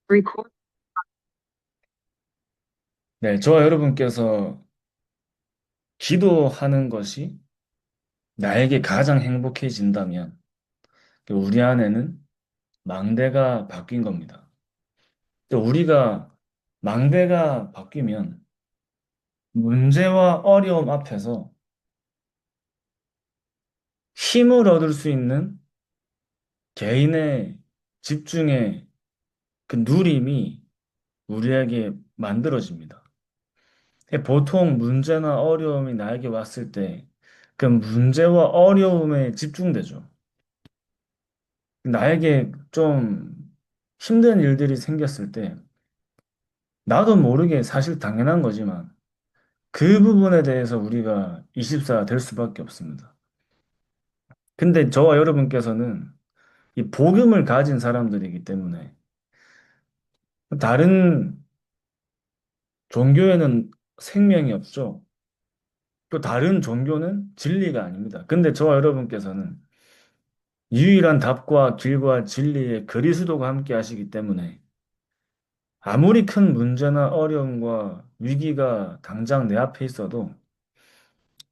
record. 네, 저와 여러분께서 기도하는 것이 나에게 가장 행복해진다면 우리 안에는 망대가 바뀐 겁니다. 또 우리가 망대가 바뀌면 문제와 어려움 앞에서 힘을 얻을 수 있는 개인의 집중의 그 누림이 우리에게 만들어집니다. 보통 문제나 어려움이 나에게 왔을 때 그 문제와 어려움에 집중되죠. 나에게 좀 힘든 일들이 생겼을 때 나도 모르게 사실 당연한 거지만 그 부분에 대해서 우리가 24가 될 수밖에 없습니다. 근데 저와 여러분께서는 이 복음을 가진 사람들이기 때문에 다른 종교에는 생명이 없죠. 또 다른 종교는 진리가 아닙니다. 근데 저와 여러분께서는 유일한 답과 길과 진리의 그리스도가 함께 하시기 때문에 아무리 큰 문제나 어려움과 위기가 당장 내 앞에 있어도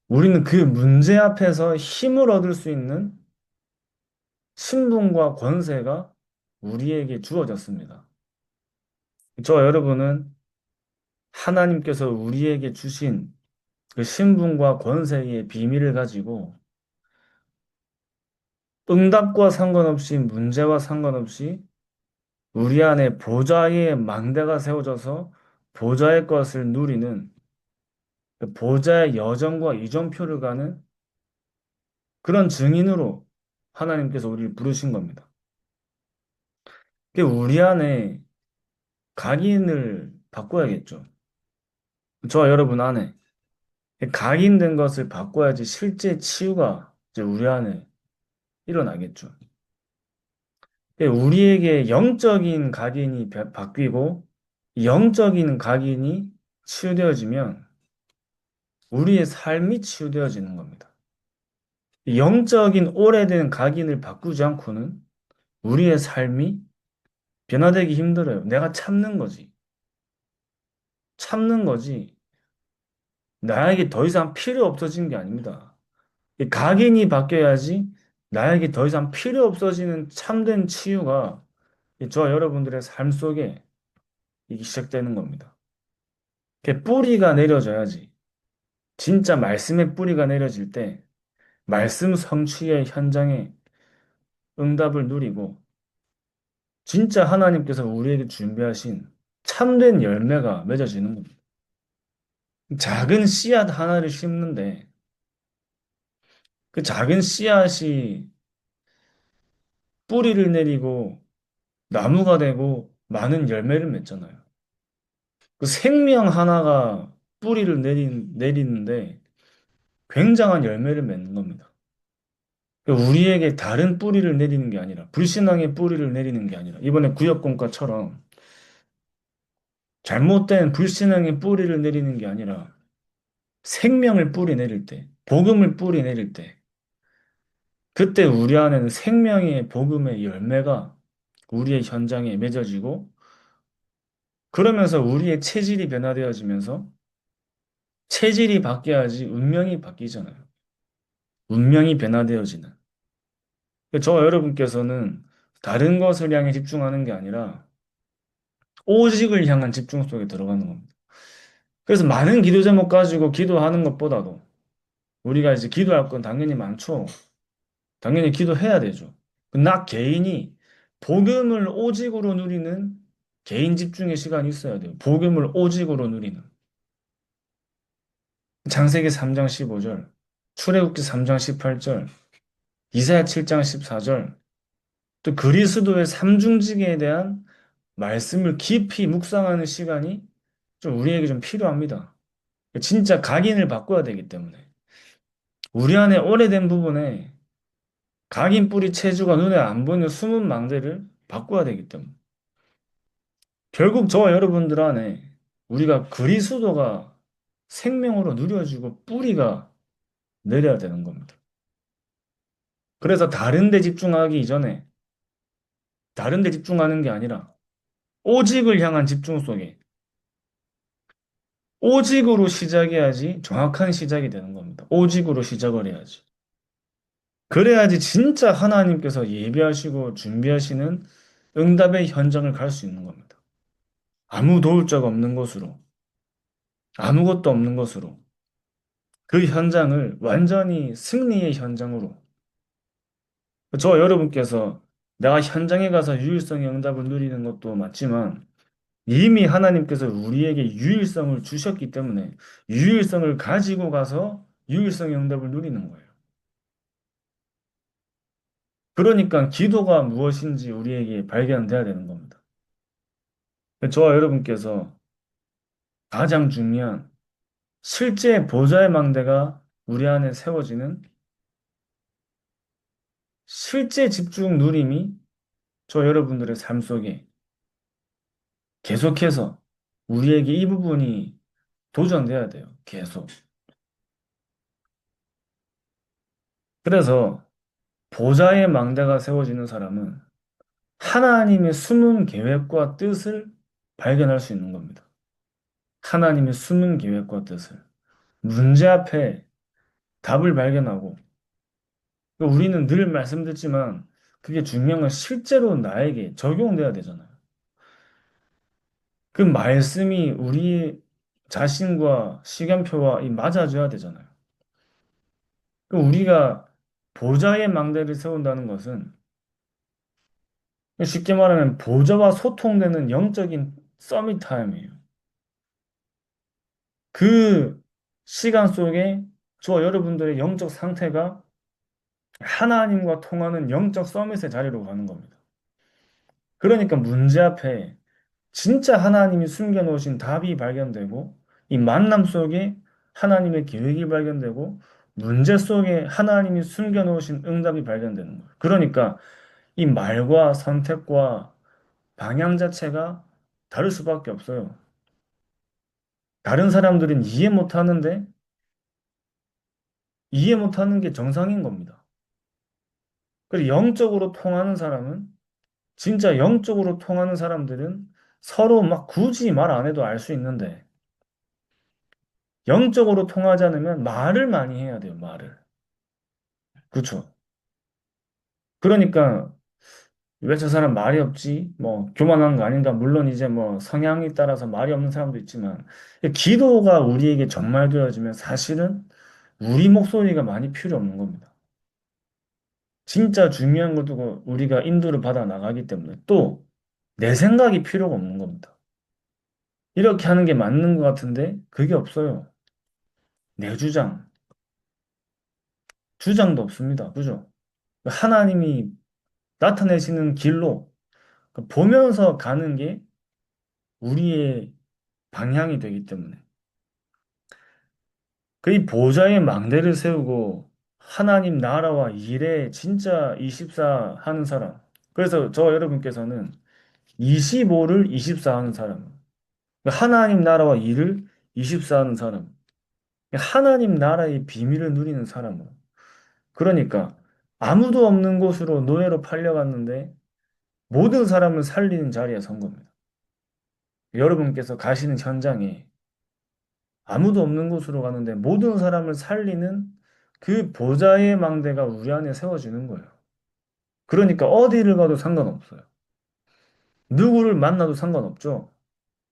우리는 그 문제 앞에서 힘을 얻을 수 있는 신분과 권세가 우리에게 주어졌습니다. 저와 여러분은 하나님께서 우리에게 주신 그 신분과 권세의 비밀을 가지고 응답과 상관없이 문제와 상관없이 우리 안에 보좌의 망대가 세워져서 보좌의 것을 누리는 그 보좌의 여정과 이정표를 가는 그런 증인으로 하나님께서 우리를 부르신 겁니다. 그 우리 안에 각인을 바꿔야겠죠. 저와 여러분 안에 각인된 것을 바꿔야지 실제 치유가 이제 우리 안에 일어나겠죠. 우리에게 영적인 각인이 바뀌고 영적인 각인이 치유되어지면 우리의 삶이 치유되어지는 겁니다. 영적인 오래된 각인을 바꾸지 않고는 우리의 삶이 변화되기 힘들어요. 내가 참는 거지. 참는 거지. 나에게 더 이상 필요 없어진 게 아닙니다. 이 각인이 바뀌어야지 나에게 더 이상 필요 없어지는 참된 치유가 저와 여러분들의 삶 속에 이게 시작되는 겁니다. 뿌리가 내려져야지. 진짜 말씀의 뿌리가 내려질 때 말씀 성취의 현장에 응답을 누리고 진짜 하나님께서 우리에게 준비하신 참된 열매가 맺어지는 겁니다. 작은 씨앗 하나를 심는데 그 작은 씨앗이 뿌리를 내리고 나무가 되고 많은 열매를 맺잖아요. 그 생명 하나가 뿌리를 내리는데 굉장한 열매를 맺는 겁니다. 그러니까 우리에게 다른 뿌리를 내리는 게 아니라, 불신앙의 뿌리를 내리는 게 아니라, 이번에 구역공과처럼 잘못된 불신앙의 뿌리를 내리는 게 아니라, 생명을 뿌리 내릴 때, 복음을 뿌리 내릴 때, 그때 우리 안에는 생명의 복음의 열매가 우리의 현장에 맺어지고, 그러면서 우리의 체질이 변화되어지면서 체질이 바뀌어야지 운명이 바뀌잖아요. 운명이 변화되어지는. 저와 여러분께서는 다른 것을 향해 집중하는 게 아니라 오직을 향한 집중 속에 들어가는 겁니다. 그래서 많은 기도 제목 가지고 기도하는 것보다도 우리가 이제 기도할 건 당연히 많죠. 당연히 기도해야 되죠. 나 개인이 복음을 오직으로 누리는 개인 집중의 시간이 있어야 돼요. 복음을 오직으로 누리는. 창세기 3장 15절, 출애굽기 3장 18절, 이사야 7장 14절, 또 그리스도의 삼중직에 대한 말씀을 깊이 묵상하는 시간이 좀 우리에게 좀 필요합니다. 진짜 각인을 바꿔야 되기 때문에. 우리 안에 오래된 부분에 각인 뿌리 체주가 눈에 안 보이는 숨은 망대를 바꿔야 되기 때문에. 결국 저와 여러분들 안에 우리가 그리스도가 생명으로 누려지고 뿌리가 내려야 되는 겁니다. 그래서 다른 데 집중하기 이전에 다른 데 집중하는 게 아니라 오직을 향한 집중 속에 오직으로 시작해야지 정확한 시작이 되는 겁니다. 오직으로 시작을 해야지. 그래야지 진짜 하나님께서 예비하시고 준비하시는 응답의 현장을 갈 수 있는 겁니다. 아무 도울 적 없는 것으로, 아무것도 없는 것으로, 그 현장을 완전히 승리의 현장으로. 저 여러분께서 내가 현장에 가서 유일성의 응답을 누리는 것도 맞지만 이미 하나님께서 우리에게 유일성을 주셨기 때문에 유일성을 가지고 가서 유일성의 응답을 누리는 거예요. 그러니까 기도가 무엇인지 우리에게 발견돼야 되는 겁니다. 저와 여러분께서 가장 중요한 실제 보좌의 망대가 우리 안에 세워지는 실제 집중 누림이 저 여러분들의 삶 속에 계속해서 우리에게 이 부분이 도전돼야 돼요. 계속. 그래서 보좌의 망대가 세워지는 사람은 하나님의 숨은 계획과 뜻을 발견할 수 있는 겁니다. 하나님의 숨은 계획과 뜻을. 문제 앞에 답을 발견하고, 우리는 늘 말씀드렸지만, 그게 중요한 건 실제로 나에게 적용돼야 되잖아요. 그 말씀이 우리 자신과 시간표와 맞아줘야 되잖아요. 우리가 보좌의 망대를 세운다는 것은 쉽게 말하면 보좌와 소통되는 영적인 서밋 타임이에요. 그 시간 속에 저 여러분들의 영적 상태가 하나님과 통하는 영적 서밋의 자리로 가는 겁니다. 그러니까 문제 앞에 진짜 하나님이 숨겨놓으신 답이 발견되고 이 만남 속에 하나님의 계획이 발견되고 문제 속에 하나님이 숨겨놓으신 응답이 발견되는 거예요. 그러니까 이 말과 선택과 방향 자체가 다를 수밖에 없어요. 다른 사람들은 이해 못하는데 이해 못하는 게 정상인 겁니다. 그리고 영적으로 통하는 사람은 진짜 영적으로 통하는 사람들은 서로 막 굳이 말 안 해도 알 수 있는데 영적으로 통하지 않으면 말을 많이 해야 돼요, 말을. 그렇죠? 그러니까 왜 저 사람 말이 없지? 뭐 교만한 거 아닌가? 물론 이제 뭐 성향에 따라서 말이 없는 사람도 있지만 기도가 우리에게 전말되어지면 사실은 우리 목소리가 많이 필요 없는 겁니다. 진짜 중요한 걸 두고 우리가 인도를 받아 나가기 때문에 또 내 생각이 필요가 없는 겁니다. 이렇게 하는 게 맞는 것 같은데 그게 없어요. 내 주장, 주장도 없습니다. 그죠? 하나님이 나타내시는 길로 보면서 가는 게 우리의 방향이 되기 때문에 그 보좌의 망대를 세우고 하나님 나라와 일에 진짜 24 하는 사람. 그래서 저 여러분께서는 25를 24 하는 사람. 하나님 나라와 일을 24 하는 사람. 하나님 나라의 비밀을 누리는 사람으로. 그러니까 아무도 없는 곳으로 노예로 팔려갔는데 모든 사람을 살리는 자리에 선 겁니다. 여러분께서 가시는 현장에 아무도 없는 곳으로 가는데 모든 사람을 살리는 그 보좌의 망대가 우리 안에 세워지는 거예요. 그러니까 어디를 가도 상관없어요. 누구를 만나도 상관없죠.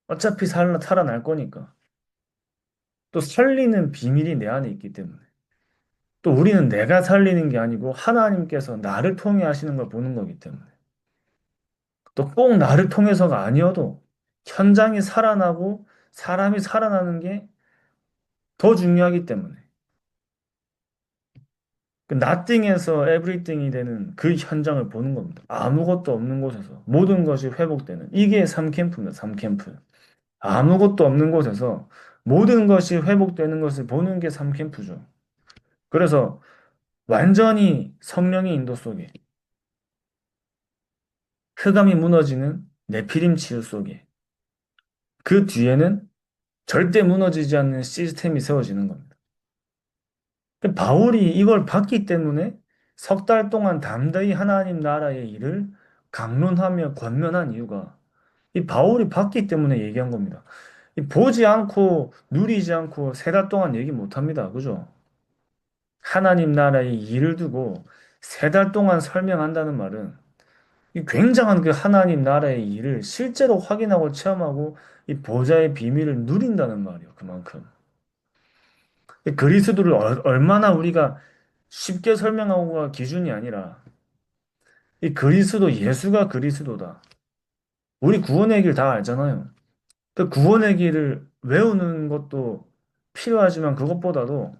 어차피 살아날 거니까. 또 살리는 비밀이 내 안에 있기 때문에. 또 우리는 내가 살리는 게 아니고 하나님께서 나를 통해 하시는 걸 보는 거기 때문에. 또 꼭 나를 통해서가 아니어도 현장이 살아나고 사람이 살아나는 게 더 중요하기 때문에. 그 nothing에서 everything이 되는 그 현장을 보는 겁니다. 아무것도 없는 곳에서 모든 것이 회복되는. 이게 3캠프입니다. 3캠프. 아무것도 없는 곳에서 모든 것이 회복되는 것을 보는 게 3캠프죠. 그래서 완전히 성령의 인도 속에 흑암이 무너지는 네피림 치유 속에 그 뒤에는 절대 무너지지 않는 시스템이 세워지는 겁니다. 그 바울이 이걸 봤기 때문에 석 달 동안 담대히 하나님 나라의 일을 강론하며 권면한 이유가 이 바울이 봤기 때문에 얘기한 겁니다. 이 보지 않고 누리지 않고 3달 동안 얘기 못 합니다. 그죠? 하나님 나라의 일을 두고 3달 동안 설명한다는 말은 이 굉장한 그 하나님 나라의 일을 실제로 확인하고 체험하고 이 보좌의 비밀을 누린다는 말이에요. 그만큼. 이 그리스도를 얼마나 우리가 쉽게 설명하고가 기준이 아니라 이 그리스도 예수가 그리스도다. 우리 구원의 길 다 알잖아요. 그 구원의 길을 외우는 것도 필요하지만 그것보다도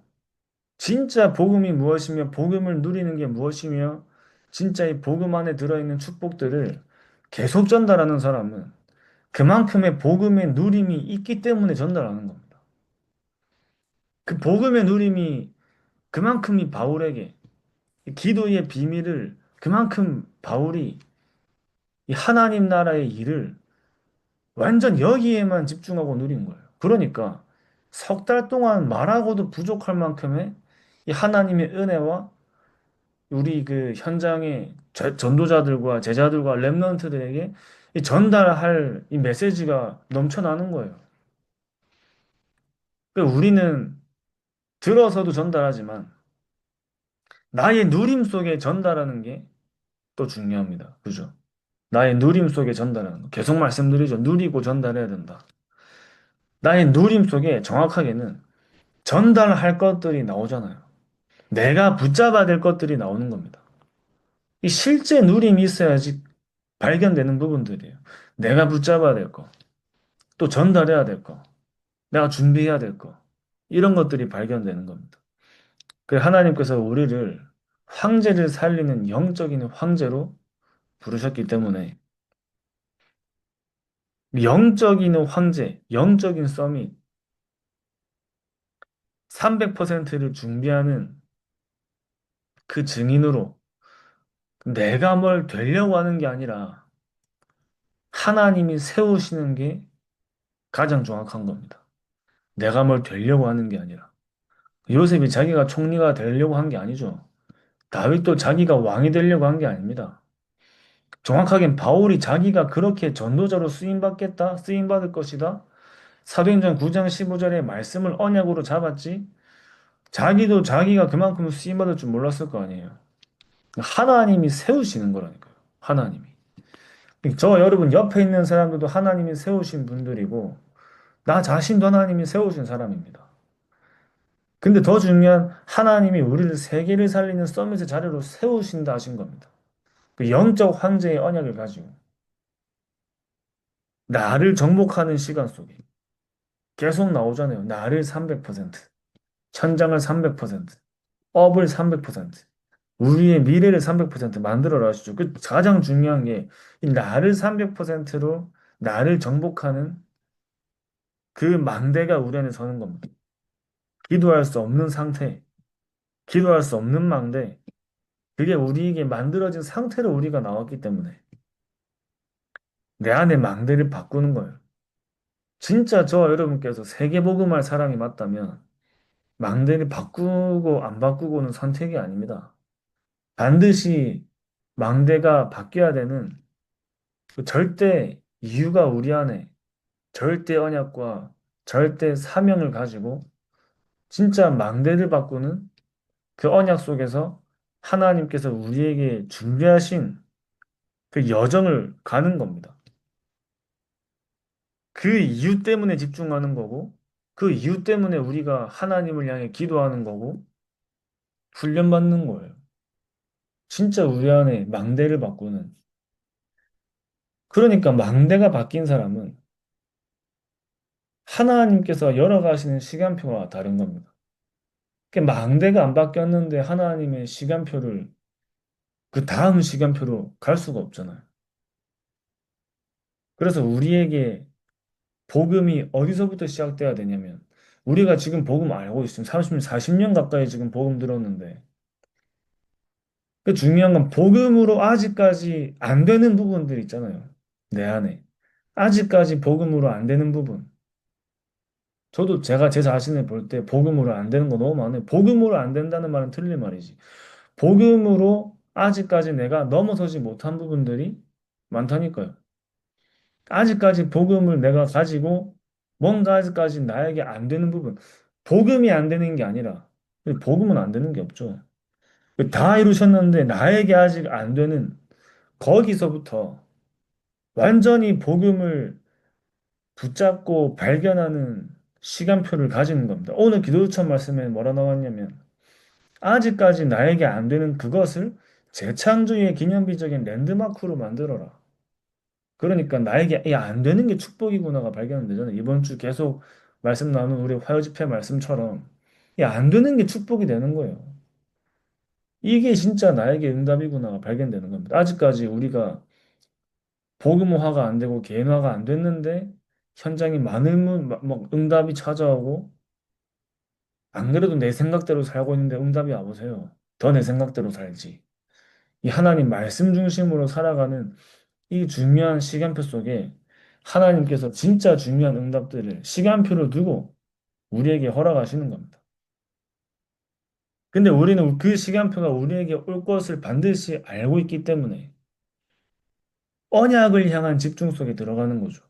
진짜 복음이 무엇이며 복음을 누리는 게 무엇이며 진짜 이 복음 안에 들어있는 축복들을 계속 전달하는 사람은 그만큼의 복음의 누림이 있기 때문에 전달하는 겁니다. 그 복음의 누림이 그만큼이 바울에게 이 기도의 비밀을 그만큼 바울이 이 하나님 나라의 일을 완전 여기에만 집중하고 누린 거예요. 그러니까 3달 동안 말하고도 부족할 만큼의 이 하나님의 은혜와 우리 그 현장의 전도자들과 제자들과 렘넌트들에게 이 전달할 이 메시지가 넘쳐나는 거예요. 그러니까 우리는 들어서도 전달하지만 나의 누림 속에 전달하는 게 또 중요합니다. 그죠? 나의 누림 속에 전달하는 거. 계속 말씀드리죠. 누리고 전달해야 된다. 나의 누림 속에 정확하게는 전달할 것들이 나오잖아요. 내가 붙잡아야 될 것들이 나오는 겁니다. 이 실제 누림이 있어야지 발견되는 부분들이에요. 내가 붙잡아야 될 거, 또 전달해야 될 거, 내가 준비해야 될 거, 이런 것들이 발견되는 겁니다. 그 하나님께서 우리를 황제를 살리는 영적인 황제로 부르셨기 때문에 영적인 황제, 영적인 서밋 300%를 준비하는 그 증인으로 내가 뭘 되려고 하는 게 아니라 하나님이 세우시는 게 가장 정확한 겁니다. 내가 뭘 되려고 하는 게 아니라. 요셉이 자기가 총리가 되려고 한 게 아니죠. 다윗도 자기가 왕이 되려고 한 게 아닙니다. 정확하게 바울이 자기가 그렇게 전도자로 쓰임받겠다, 쓰임받을 것이다. 사도행전 9장 15절의 말씀을 언약으로 잡았지. 자기도 자기가 그만큼 쓰임받을 줄 몰랐을 거 아니에요. 하나님이 세우시는 거라니까요. 하나님이. 저 여러분 옆에 있는 사람들도 하나님이 세우신 분들이고, 나 자신도 하나님이 세우신 사람입니다. 근데 더 중요한 하나님이 우리를 세계를 살리는 서밋의 자리로 세우신다 하신 겁니다. 그 영적 황제의 언약을 가지고 나를 정복하는 시간 속에 계속 나오잖아요. 나를 300%, 천장을 300%, 업을 300%, 우리의 미래를 300% 만들어라 하시죠. 그 가장 중요한 게 이 나를 300%로 나를 정복하는 그 망대가 우리 안에 서는 겁니다. 기도할 수 없는 상태, 기도할 수 없는 망대, 그게 우리에게 만들어진 상태로 우리가 나왔기 때문에 내 안에 망대를 바꾸는 거예요. 진짜 저 여러분께서 세계복음할 사람이 맞다면 망대를 바꾸고 안 바꾸고는 선택이 아닙니다. 반드시 망대가 바뀌어야 되는 그 절대 이유가 우리 안에 절대 언약과 절대 사명을 가지고 진짜 망대를 바꾸는 그 언약 속에서 하나님께서 우리에게 준비하신 그 여정을 가는 겁니다. 그 이유 때문에 집중하는 거고, 그 이유 때문에 우리가 하나님을 향해 기도하는 거고, 훈련받는 거예요. 진짜 우리 안에 망대를 바꾸는. 그러니까 망대가 바뀐 사람은 하나님께서 열어가시는 시간표가 다른 겁니다. 그 망대가 안 바뀌었는데 하나님의 시간표를 그 다음 시간표로 갈 수가 없잖아요. 그래서 우리에게 복음이 어디서부터 시작돼야 되냐면, 우리가 지금 복음 알고 있으면 30년, 40년 가까이 지금 복음 들었는데, 그 중요한 건 복음으로 아직까지 안 되는 부분들 있잖아요. 내 안에. 아직까지 복음으로 안 되는 부분. 저도 제가 제 자신을 볼 때 복음으로 안 되는 거 너무 많아요. 복음으로 안 된다는 말은 틀린 말이지. 복음으로 아직까지 내가 넘어서지 못한 부분들이 많다니까요. 아직까지 복음을 내가 가지고 뭔가 아직까지 나에게 안 되는 부분. 복음이 안 되는 게 아니라 복음은 안 되는 게 없죠. 다 이루셨는데 나에게 아직 안 되는 거기서부터 완전히 복음을 붙잡고 발견하는 시간표를 가지는 겁니다. 오늘 기도처 말씀에 뭐라 나왔냐면 아직까지 나에게 안 되는 그것을 재창조의 기념비적인 랜드마크로 만들어라. 그러니까 나에게 이 안 되는 게 축복이구나가 발견되잖아요. 이번 주 계속 말씀 나눈 우리 화요집회 말씀처럼 이 안 되는 게 축복이 되는 거예요. 이게 진짜 나에게 응답이구나가 발견되는 겁니다. 아직까지 우리가 복음화가 안 되고 개인화가 안 됐는데 현장이 많은 응답이 찾아오고 안 그래도 내 생각대로 살고 있는데 응답이 와보세요. 더 내 생각대로 살지. 이 하나님 말씀 중심으로 살아가는 이 중요한 시간표 속에 하나님께서 진짜 중요한 응답들을 시간표를 두고 우리에게 허락하시는 겁니다. 근데 우리는 그 시간표가 우리에게 올 것을 반드시 알고 있기 때문에 언약을 향한 집중 속에 들어가는 거죠.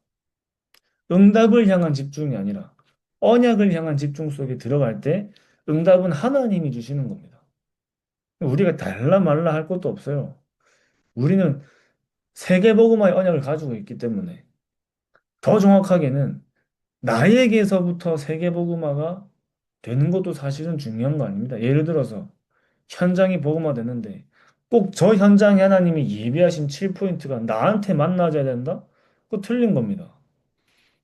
응답을 향한 집중이 아니라 언약을 향한 집중 속에 들어갈 때 응답은 하나님이 주시는 겁니다. 우리가 달라 말라 할 것도 없어요. 우리는 세계복음화의 언약을 가지고 있기 때문에 더 정확하게는 나에게서부터 세계복음화가 되는 것도 사실은 중요한 거 아닙니다. 예를 들어서 현장이 복음화되는데 꼭 저 현장에 하나님이 예비하신 7포인트가 나한테 만나져야 된다? 그거 틀린 겁니다.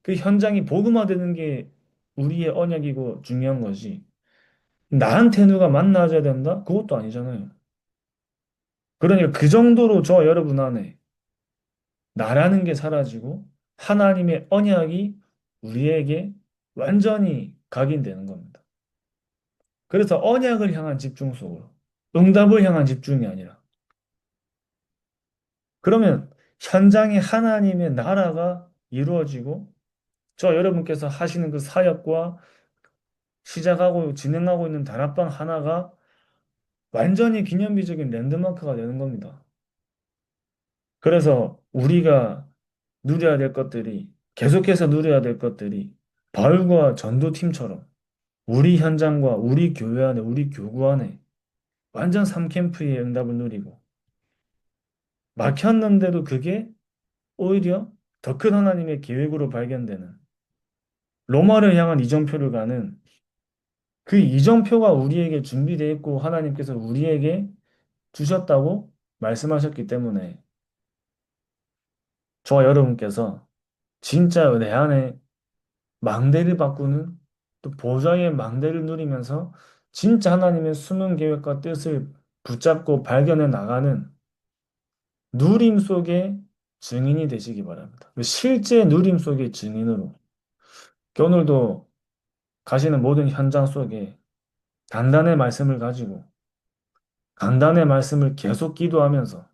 그 현장이 복음화되는 게 우리의 언약이고 중요한 거지. 나한테 누가 만나줘야 된다? 그것도 아니잖아요. 그러니까 그 정도로 저 여러분 안에 나라는 게 사라지고 하나님의 언약이 우리에게 완전히 각인되는 겁니다. 그래서 언약을 향한 집중 속으로 응답을 향한 집중이 아니라 그러면 현장에 하나님의 나라가 이루어지고 저 여러분께서 하시는 그 사역과 시작하고 진행하고 있는 다락방 하나가 완전히 기념비적인 랜드마크가 되는 겁니다. 그래서 우리가 누려야 될 것들이 계속해서 누려야 될 것들이 바울과 전도팀처럼 우리 현장과 우리 교회 안에 우리 교구 안에 완전 삼캠프의 응답을 누리고 막혔는데도 그게 오히려 더 큰 하나님의 계획으로 발견되는 로마를 향한 이정표를 가는 그 이정표가 우리에게 준비되어 있고 하나님께서 우리에게 주셨다고 말씀하셨기 때문에 저와 여러분께서 진짜 내 안에 망대를 바꾸는 또 보좌의 망대를 누리면서 진짜 하나님의 숨은 계획과 뜻을 붙잡고 발견해 나가는 누림 속의 증인이 되시기 바랍니다. 그 실제 누림 속의 증인으로 오늘도 가시는 모든 현장 속에 단단의 말씀을 가지고 간단의 말씀을 계속 기도하면서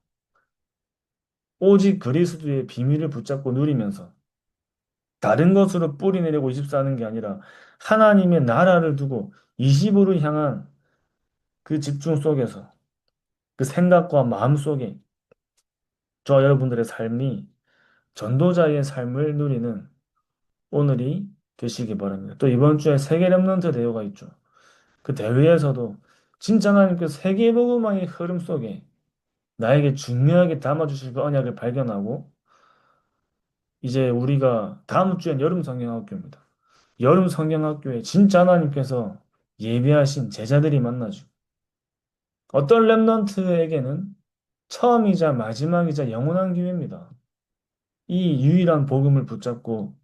오직 그리스도의 비밀을 붙잡고 누리면서 다른 것으로 뿌리 내리고 24하는 게 아니라 하나님의 나라를 두고 25를 향한 그 집중 속에서 그 생각과 마음 속에 저 여러분들의 삶이 전도자의 삶을 누리는 오늘이 되시기 바랍니다. 또 이번 주에 세계 렘넌트 대회가 있죠. 그 대회에서도 진짜 하나님께서 세계복음화의 흐름 속에 나에게 중요하게 담아주실 그 언약을 발견하고 이제 우리가 다음 주엔 여름 성경학교입니다. 여름 성경학교에 진짜 하나님께서 예비하신 제자들이 만나죠. 어떤 렘넌트에게는 처음이자 마지막이자 영원한 기회입니다. 이 유일한 복음을 붙잡고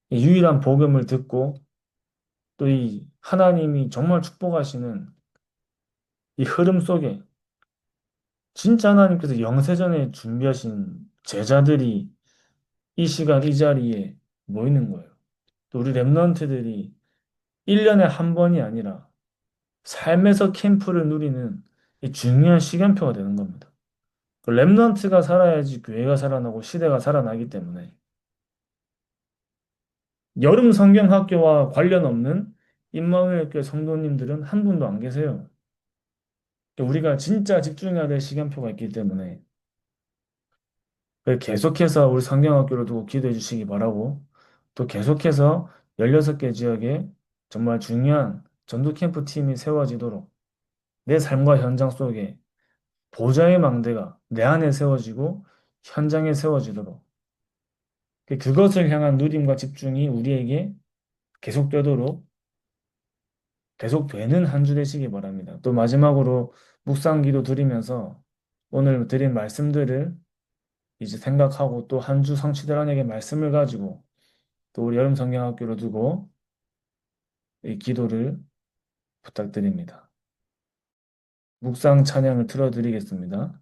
이 유일한 복음을 듣고 또 이 하나님이 정말 축복하시는 이 흐름 속에 진짜 하나님께서 영세전에 준비하신 제자들이 이 시간 이 자리에 모이는 거예요. 또 우리 렘넌트들이 1년에 한 번이 아니라 삶에서 캠프를 누리는 이 중요한 시간표가 되는 겁니다. 그 렘넌트가 살아야지 교회가 살아나고 시대가 살아나기 때문에 여름 성경학교와 관련 없는 임마누엘 교회 성도님들은 한 분도 안 계세요. 우리가 진짜 집중해야 될 시간표가 있기 때문에 계속해서 우리 성경학교를 두고 기도해 주시기 바라고, 또 계속해서 16개 지역에 정말 중요한 전도 캠프 팀이 세워지도록 내 삶과 현장 속에 보좌의 망대가 내 안에 세워지고 현장에 세워지도록 그것을 향한 누림과 집중이 우리에게 계속되도록 계속되는 한 주 되시기 바랍니다. 또 마지막으로 묵상 기도 드리면서 오늘 드린 말씀들을 이제 생각하고 또 한 주 성취자에게 말씀을 가지고 또 우리 여름 성경학교로 두고 이 기도를 부탁드립니다. 묵상 찬양을 틀어드리겠습니다.